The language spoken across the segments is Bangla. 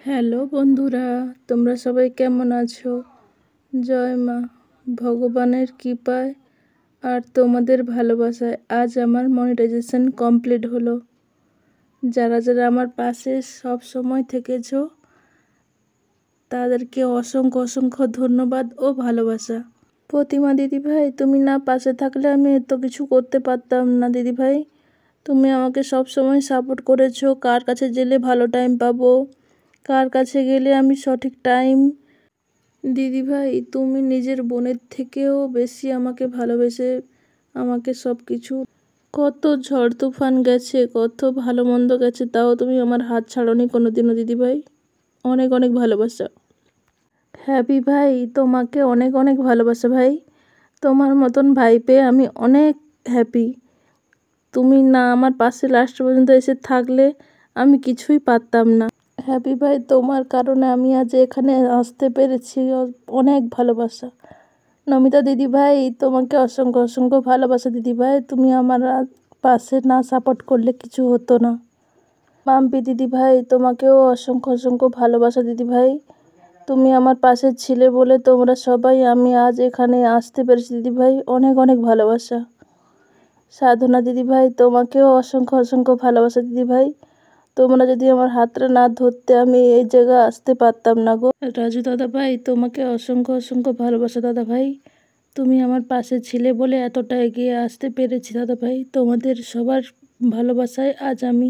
হ্যালো বন্ধুরা, তোমরা সবাই কেমন আছো? জয় মা। ভগবানের কৃপায় আর তোমাদের ভালোবাসায় আজ আমার মনিটাইজেশন কমপ্লিট হলো। যারা যারা আমার পাশে সব সময় থেকেছো তাদেরকে অসংখ্য অসংখ্য ধন্যবাদ ও ভালোবাসা। প্রতিমা দিদিভাই, তুমি না পাশে থাকলে আমি এত কিছু করতে পারতাম না দিদিভাই। তুমি আমাকে সব সময় সাপোর্ট করেছো, কার কাছে গেলে ভালো টাইম পাবো, কার কাছে গেলে আমি সঠিক টাইম। দিদিভাই, তুমি নিজের বোনের থেকেও বেশি আমাকে ভালোবেসে আমাকে সব কিছু, কত ঝড় তুফান গেছে, কত ভালো মন্দ গেছে, তাও তুমি আমার হাত ছাড়োনি কোনোদিনও দিদিভাই। অনেক অনেক ভালোবাসা। হ্যাপি ভাই, তোমাকে অনেক অনেক ভালোবাসা ভাই। তোমার মতন ভাই পেয়ে আমি অনেক হ্যাপি। তুমি না আমার পাশে লাস্ট পর্যন্ত এসে থাকলে আমি কিছুই পারতাম না। হ্যাপি ভাই, তোমার কারণে আমি আজ এখানে আসতে পেরেছি। অনেক ভালোবাসা। নমিতা দিদি ভাই, তোমাকে অসংখ্য অসংখ্য ভালোবাসা দিদি ভাই। তুমি আমার পাশে না সাপোর্ট করলে কিছু হতো না। মাম্পি দিদি ভাই, তোমাকেও অসংখ্য অসংখ্য ভালোবাসা দিদি ভাই। তুমি আমার পাশে ছিলে বলে তোমরা সবাই আমি আজ এখানে আসতে পেরেছি দিদি ভাই। অনেক অনেক ভালোবাসা। সাধনা দিদি ভাই, তোমাকেও অসংখ্য অসংখ্য ভালোবাসা দিদি ভাই। তোমরা যদি আমার হাতটা না ধরতে আমি এই জায়গায় আসতে পারতাম না গো। রাজু দাদা ভাই, তোমাকে অসংখ্য অসংখ্য ভালোবাসা দাদা ভাই। তুমি আমার পাশে ছিলে বলে এতটা এগিয়ে আসতে পেরেছি দাদা ভাই। তোমাদের সবার ভালোবাসায় আজ আমি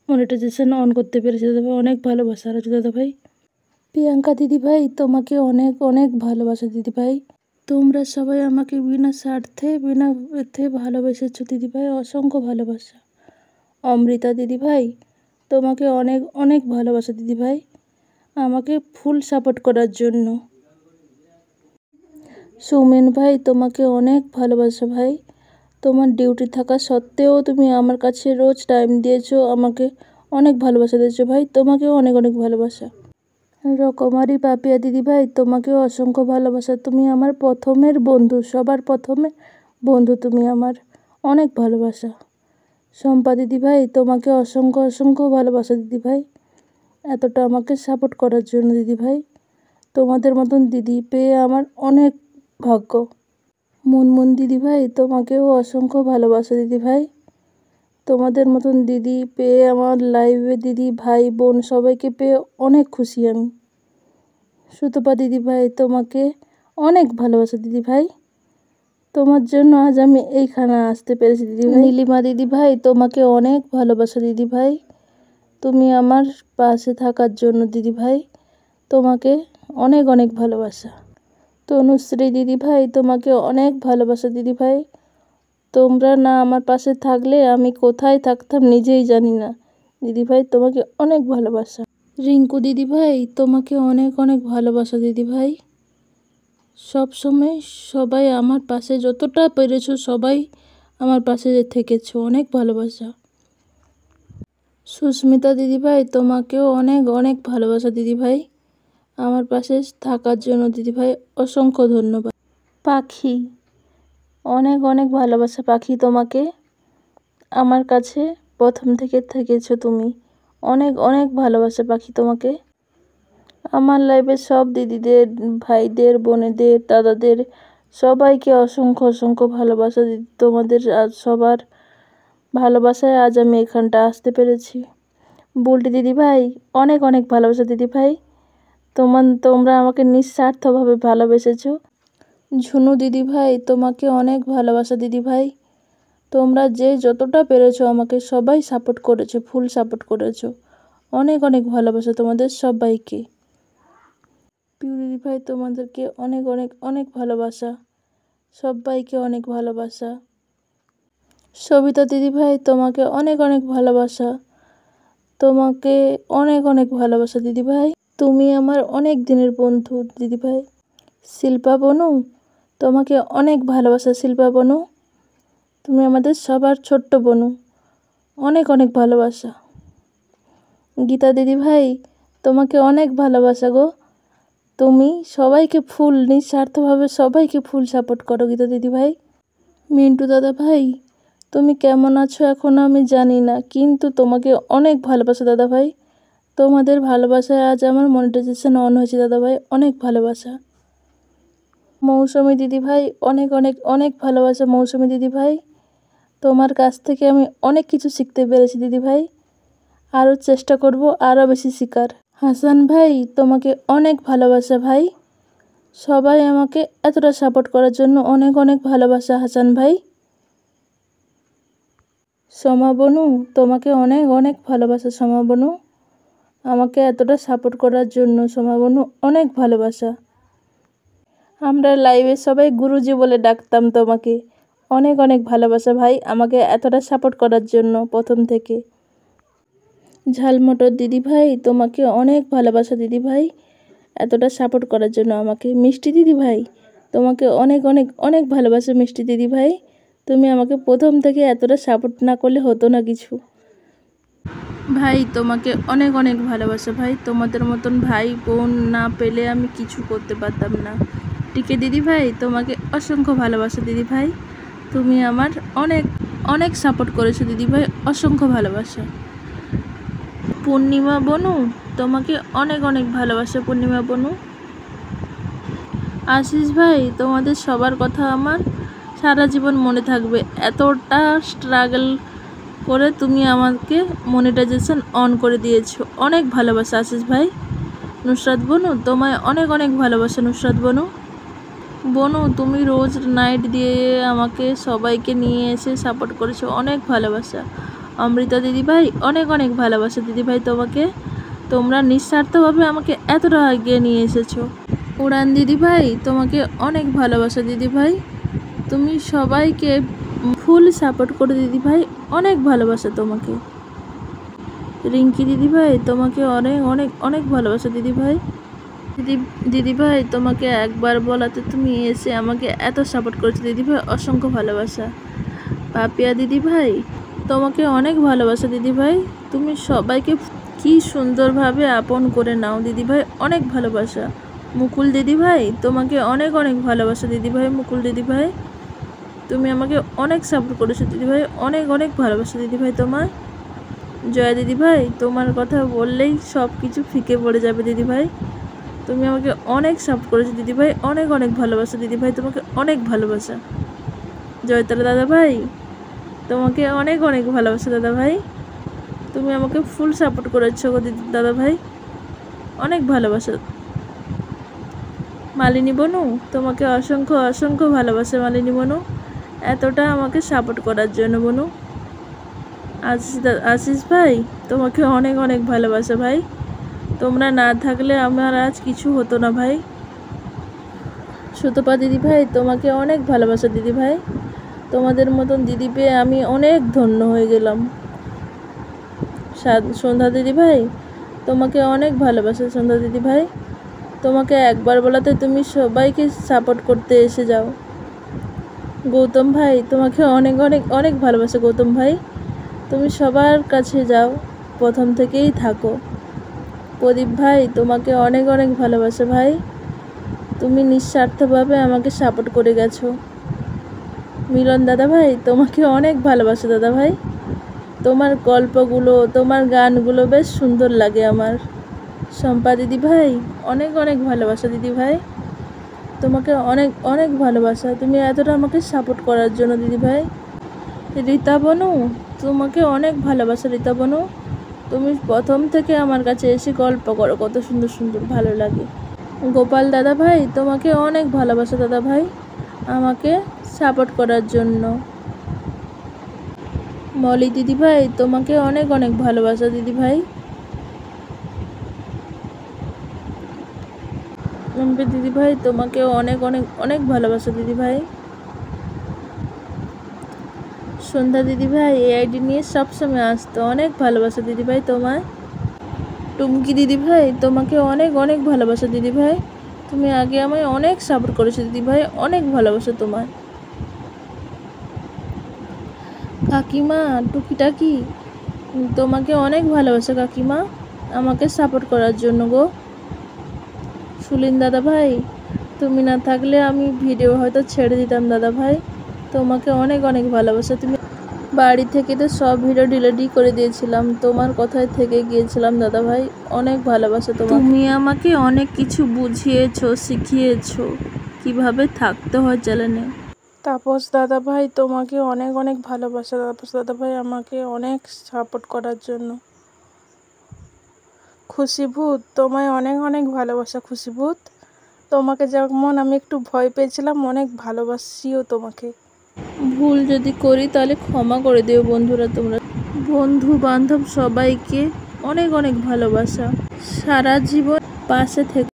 মনিটাইজেশন অন করতে পেরেছি দাদা ভাই। অনেক ভালোবাসা রাজু দাদা ভাই। প্রিয়াঙ্কা দিদি ভাই, তোমাকে অনেক অনেক ভালোবাসা দিদি ভাই। তোমরা সবাই আমাকে বিনা স্বার্থে বিনা এতে ভালোবেসেছো দিদি ভাই। অসংখ্য ভালোবাসা। অমৃতা দিদি ভাই, তোমাকে অনেক অনেক ভালোবাসা দিদি ভাই, আমাকে ফুল সাপোর্ট করার জন্য। সৌমেন ভাই, তোমাকে অনেক ভালোবাসা ভাই। তোমার ডিউটি থাকা সত্ত্বেও তুমি আমার কাছে রোজ টাইম দিয়েছো, আমাকে অনেক ভালোবাসা দিয়েছো ভাই। তোমাকেও অনেক অনেক ভালোবাসা। রকমারি পাপিয়া দিদি ভাই, তোমাকেও অসংখ্য ভালোবাসা। তুমি আমার প্রথমের বন্ধু, সবার প্রথমে বন্ধু তুমি আমার। অনেক ভালোবাসা। শম্পা দিদি ভাই, তোমাকে অসংখ্য অসংখ্য ভালোবাসা দিদি ভাই, এতটা আমাকে সাপোর্ট করার জন্য দিদি ভাই। তোমাদের মতন দিদি পেয়ে আমার অনেক ভাগ্য। মুনমুন দিদি ভাই, তোমাকেও অসংখ্য ভালোবাসা দিদি ভাই। তোমাদের মতন দিদি পেয়ে আমার লাইভে দিদি ভাই বোন সবাইকে পেয়ে অনেক খুশি আমি। সুতপা দিদি ভাই, তোমাকে অনেক ভালোবাসা দিদি ভাই। তোমার জন্য আজ আমি এইখানে আসতে পেরেছি দিদি ভাই। নীলিমা দিদি ভাই, তোমাকে অনেক ভালোবাসা দিদি ভাই। তুমি আমার পাশে থাকার জন্য দিদি ভাই, তোমাকে অনেক অনেক ভালোবাসা। তনুশ্রী দিদি ভাই, তোমাকে অনেক ভালোবাসা দিদি ভাই। তোমরা না আমার পাশে থাকলে আমি কোথায় থাকতাম নিজেই জানি না দিদি ভাই। তোমাকে অনেক ভালোবাসা। রিঙ্কু দিদি ভাই, তোমাকে অনেক অনেক ভালোবাসা দিদি ভাই। সব সময় সবাই আমার পাশে যতটা পেরেছো সবাই আমার পাশে থেকেছো। অনেক ভালোবাসা। সুস্মিতা দিদি ভাই, তোমাকেও অনেক অনেক ভালোবাসা দিদি ভাই, আমার পাশে থাকার জন্য দিদি ভাই। অসংখ্য ধন্যবাদ। পাখি, অনেক অনেক ভালোবাসা পাখি তোমাকে। আমার কাছে প্রথম থেকে থেকেছো তুমি। অনেক অনেক ভালোবাসা পাখি তোমাকে। আমার লাইফের সব দিদিদের, ভাইদের, বোনেদের, দাদাদের সবাইকে অসংখ্য অসংখ্য ভালোবাসা দিদি। তোমাদের আজ সবার ভালোবাসায় আজ আমি এখানটা আসতে পেরেছি। বুলটি দিদি ভাই, অনেক অনেক ভালোবাসা দিদি ভাই। তোমরা আমাকে নিঃস্বার্থভাবে ভালোবেসেছো। ঝুনু দিদি ভাই, তোমাকে অনেক ভালোবাসা দিদি ভাই। তোমরা যে যতটা পেরেছো আমাকে সবাই সাপোর্ট করেছো, ফুল সাপোর্ট করেছো। অনেক অনেক ভালোবাসা তোমাদের সবাইকে। পিউ দিদি ভাই, তোমাদেরকে অনেক অনেক অনেক ভালোবাসা। সবাইকে অনেক ভালোবাসা। সবিতা দিদি ভাই, তোমাকে অনেক অনেক ভালোবাসা। তোমাকে অনেক অনেক ভালোবাসা দিদি ভাই। তুমি আমার অনেক দিনের বন্ধু দিদি ভাই। শিল্পা বনু, তোমাকে অনেক ভালোবাসা শিল্পা বনু। তুমি আমাদের সবার ছোট্ট বনু। অনেক অনেক ভালোবাসা। গীতা দিদি ভাই, তোমাকে অনেক ভালোবাসা গো। তুমি সবাইকে ফুল নিঃস্বার্থভাবে সবাইকে ফুল সাপোর্ট করো গীতা দিদি ভাই। মিন্টু দাদা ভাই, তুমি কেমন আছো এখন আমি জানি না, কিন্তু তোমাকে অনেক ভালোবাসা দাদা ভাই। তোমাদের ভালোবাসায় আজ আমার মনিটাইজেশন অন হয়েছে দাদাভাই, অনেক ভালোবাসা। মৌসুমী দিদিভাই, অনেক অনেক অনেক ভালোবাসা মৌসুমী দিদিভাই। তোমার কাছ থেকে আমি অনেক কিছু শিখতে পেরেছি দিদিভাই, আরও চেষ্টা করব আরও বেশি শেখার। হাসান ভাই, তোমাকে অনেক ভালোবাসা ভাই। সবাই আমাকে এতটা সাপোর্ট করার জন্য অনেক অনেক ভালোবাসা হাসান ভাই। সোমা বনু, তোমাকে অনেক অনেক ভালোবাসা সোমা বনু। আমাকে এতটা সাপোর্ট করার জন্য সোমা বনু, অনেক ভালোবাসা। আমরা লাইভে সবাই গুরুজি বলে ডাকতাম তোমাকে। অনেক অনেক ভালোবাসা ভাই, আমাকে এতটা সাপোর্ট করার জন্য প্রথম থেকে। ঝালমটর দিদিভাই, তোমাকে অনেক ভালোবাসা দিদিভাই, এতটা সাপোর্ট করার জন্য আমাকে। মিষ্টি দিদিভাই, তোমাকে অনেক অনেক অনেক ভালোবাসা মিষ্টি দিদিভাই। তুমি আমাকে প্রথম থেকে এতটা সাপোর্ট না করলে হতো না কিছু। ভাই, তোমাকে অনেক অনেক ভালোবাসা ভাই। তোমাদের মতন ভাই বোন না পেলে আমি কিছু করতে পারতাম না। টিকে দিদিভাই, তোমাকে অসংখ্য ভালোবাসা দিদিভাই। তুমি আমার অনেক অনেক সাপোর্ট করেছো দিদিভাই, অসংখ্য ভালোবাসা। পূর্ণিমা বনু, তোমাকে অনেক অনেক ভালোবাসা পূর্ণিমা বনু। আশিস ভাই, তোমাদের সবার কথা আমার সারা জীবন মনে থাকবে। এতটা স্ট্রাগল করে তুমি আমাকে মনিটাইজেশন অন করে দিয়েছো, অনেক ভালোবাসা আশিস ভাই। নুসরাত বনু, তোমায় অনেক অনেক ভালোবাসা নুসরাত বনু। বনু, তুমি রোজ নাইট দিয়ে আমাকে সবাইকে নিয়ে এসে সাপোর্ট করেছো, অনেক ভালোবাসা। অমৃতা দিদিভাই, অনেক অনেক ভালোবাসা দিদিভাই তোমাকে। তোমরা নিঃস্বার্থভাবে আমাকে এতটা এগিয়ে নিয়ে এসেছো। উড়ান দিদিভাই, তোমাকে অনেক ভালোবাসা দিদিভাই। তুমি সবাইকে ফুল সাপোর্ট করে দিদিভাই, অনেক ভালোবাসা তোমাকে। রিঙ্কি দিদিভাই, তোমাকে অনেক অনেক অনেক ভালোবাসা দিদিভাই। দিদিভাই, তোমাকে একবার বলাতে তুমি এসে আমাকে এত সাপোর্ট করেছো দিদিভাই, অসংখ্য ভালোবাসা। পাপিয়া দিদিভাই, তোমাকে অনেক ভালোবাসা দিদিভাই। তুমি সবাইকে কি সুন্দরভাবে আপন করে নাও দিদিভাই, অনেক ভালোবাসা। মুকুল দিদিভাই, তোমাকে অনেক অনেক ভালোবাসা দিদিভাই। মুকুল দিদিভাই, তুমি আমাকে অনেক সাপোর্ট করেছো দিদিভাই, অনেক অনেক ভালোবাসা দিদিভাই তোমায়। জয়া দিদিভাই, তোমার কথা বললেই সব কিছু ফিকে পড়ে যাবে দিদিভাই। তুমি আমাকে অনেক সাপোর্ট করেছো দিদিভাই, অনেক অনেক ভালোবাসা দিদিভাই, তোমাকে অনেক ভালোবাসা। জয়তারা দাদাভাই, তোমাকে অনেক অনেক ভালোবাসা দাদাভাই। তুমি আমাকে ফুল সাপোর্ট করেছো গো দিদি দাদাভাই, অনেক ভালোবাসা। মালিনী বনু, তোমাকে অসংখ্য অসংখ্য ভালোবাসা মালিনী বনু, এতটা আমাকে সাপোর্ট করার জন্য বনু। আশিস ভাই, তোমাকে অনেক অনেক ভালোবাসা ভাই। তোমরা না থাকলে আমার আজ কিছু হতো না ভাই। সুতপা দিদিভাই, তোমাকে অনেক ভালোবাসা দিদিভাই। তোমাদের মতন দিদি পেয়ে আমি অনেক ধন্য হয়ে গেলাম। সন্ধ্যা দিদিভাই, তোমাকে অনেক ভালোবাসা সন্ধ্যা দিদিভাই। তোমাকে একবার বলাতে তুমি সবাইকে সাপোর্ট করতে এসে যাও। গৌতম ভাই, তোমাকে অনেক অনেক অনেক ভালোবাসা গৌতম ভাই। তুমি সবার কাছে যাও, প্রথম থেকেই থাকো। প্রদীপ ভাই, তোমাকে অনেক অনেক ভালোবাসা ভাই। তুমি নিঃস্বার্থভাবে আমাকে সাপোর্ট করে গেছো। মিলন দাদা ভাই, তোমাকে অনেক ভালোবাসা দাদা ভাই। তোমার গল্পগুলো, তোমার গানগুলো বেশ সুন্দর লাগে আমার। শম্পা দিদি ভাই, অনেক অনেক ভালোবাসা দিদি ভাই। তোমাকে অনেক অনেক ভালোবাসা, তুমি এতটা আমাকে সাপোর্ট করার জন্য দিদি ভাই। রীতা বনু, তোমাকে অনেক ভালোবাসা রীতা বনু। তুমি প্রথম থেকে আমার কাছে এসে গল্প করো, কত সুন্দর সুন্দর, ভালো লাগে। গোপাল দাদা ভাই, তোমাকে অনেক ভালোবাসা দাদা ভাই, আমাকে সাপোর্ট করার জন্য। মলি দিদি ভাই, তোমাকে অনেক অনেক ভালোবাসা দিদি ভাই। দিদি ভাই, তোমাকে অনেক অনেক অনেক ভালোবাসা দিদি ভাই। সন্ধ্যা দিদি ভাই, এই আইডি নিয়ে সবসময় আসতো, অনেক ভালোবাসা দিদি ভাই তোমায়। টুমকি দিদি ভাই, তোমাকে অনেক অনেক ভালোবাসা দিদি ভাই। তুমি আগে আমায় অনেক সাপোর্ট করেছো দিদি ভাই, অনেক ভালোবাসা তোমায়। কাকিমা টুকিটাকি, তোমাকে অনেক ভালোবাসা কাকিমা, আমাকে সাপোর্ট করার জন্য গো। সুলিন দাদা ভাই, তুমি না থাকলে আমি ভিডিও হয়তো ছেড়ে দিতাম দাদা ভাই। তোমাকে অনেক অনেক ভালোবাসা। তুমি বাড়ি থেকে তো সব ভিডিও ডিলিটই করে দিয়েছিলাম, তোমার কথায় থেকে গিয়েছিলাম দাদা ভাই। অনেক ভালোবাসা তোমার। তুমি আমাকে অনেক কিছু বুঝিয়েছো, শিখিয়েছো কিভাবে থাকতে হয় চ্যানেলে। তাপস দাদা ভাই তোমাকে অনেক অনেক ভালোবাসা। তাপস দাদা ভাই আমাকে অনেক সাপোর্ট করার জন্য। খুশিভূত তোমায় অনেক অনেক ভালোবাসা। খুশিভূত তোমাকে যেমন আমি একটু ভয় পেয়েছিলাম, অনেক ভালোবাসিও তোমাকে। ভুল যদি করি তাহলে ক্ষমা করে দিও বন্ধুরা। তোমরা বন্ধু বান্ধব সবাইকে অনেক অনেক ভালোবাসা। সারা জীবন পাশে থেকে